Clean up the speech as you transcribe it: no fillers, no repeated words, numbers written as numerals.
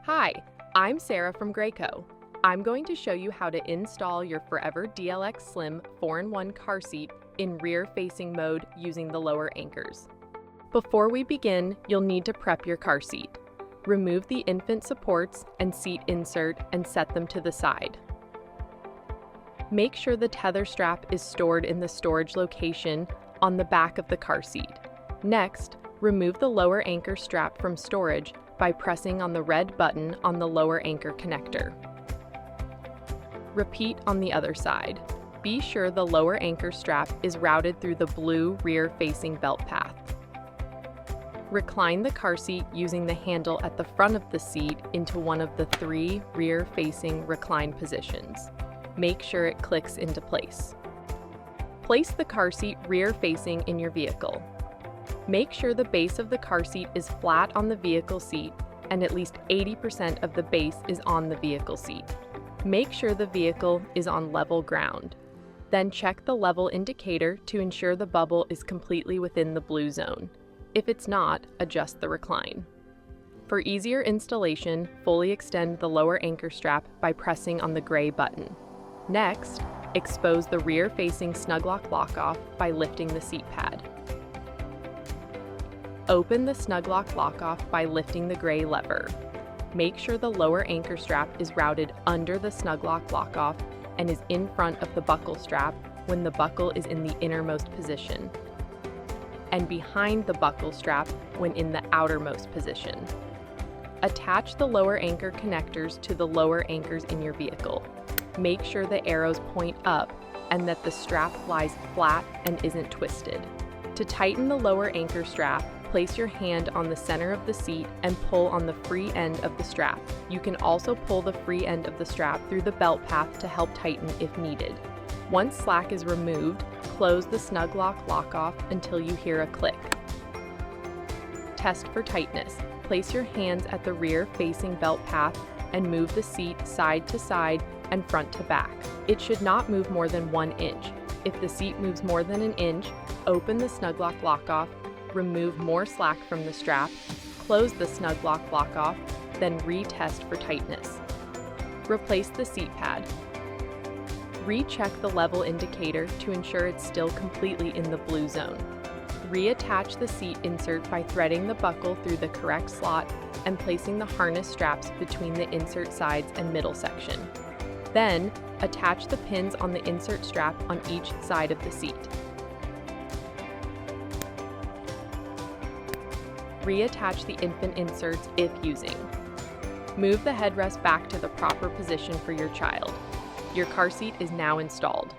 Hi, I'm Sarah from Graco. I'm going to show you how to install your Forever DLX Slim 4-in-1 car seat in rear-facing mode using the lower anchors. Before we begin, you'll need to prep your car seat. Remove the infant supports and seat insert and set them to the side. Make sure the tether strap is stored in the storage location on the back of the car seat. Next, remove the lower anchor strap from storage by pressing on the red button on the lower anchor connector. Repeat on the other side. Be sure the lower anchor strap is routed through the blue rear-facing belt path. Recline the car seat using the handle at the front of the seat into one of the 3 rear-facing recline positions. Make sure it clicks into place. Place the car seat rear-facing in your vehicle. Make sure the base of the car seat is flat on the vehicle seat and at least 80% of the base is on the vehicle seat. Make sure the vehicle is on level ground. Then check the level indicator to ensure the bubble is completely within the blue zone. If it's not, adjust the recline. For easier installation, fully extend the lower anchor strap by pressing on the gray button. Next, expose the rear-facing snug lock off by lifting the seat pad. Open the snug lock off by lifting the gray lever. Make sure the lower anchor strap is routed under the snug lock off and is in front of the buckle strap when the buckle is in the innermost position, and behind the buckle strap when in the outermost position. Attach the lower anchor connectors to the lower anchors in your vehicle. Make sure the arrows point up and that the strap lies flat and isn't twisted. To tighten the lower anchor strap, place your hand on the center of the seat and pull on the free end of the strap. You can also pull the free end of the strap through the belt path to help tighten if needed. Once slack is removed, close the snug lock off until you hear a click. Test for tightness. Place your hands at the rear-facing belt path and move the seat side to side and front to back. It should not move more than 1 inch. If the seat moves more than 1 inch, open the snug lock off, remove more slack from the strap, close the snug lock off, then retest for tightness. Replace the seat pad. Recheck the level indicator to ensure it's still completely in the blue zone. Reattach the seat insert by threading the buckle through the correct slot and placing the harness straps between the insert sides and middle section. Then, attach the pins on the insert strap on each side of the seat. Reattach the infant inserts if using. Move the headrest back to the proper position for your child. Your car seat is now installed.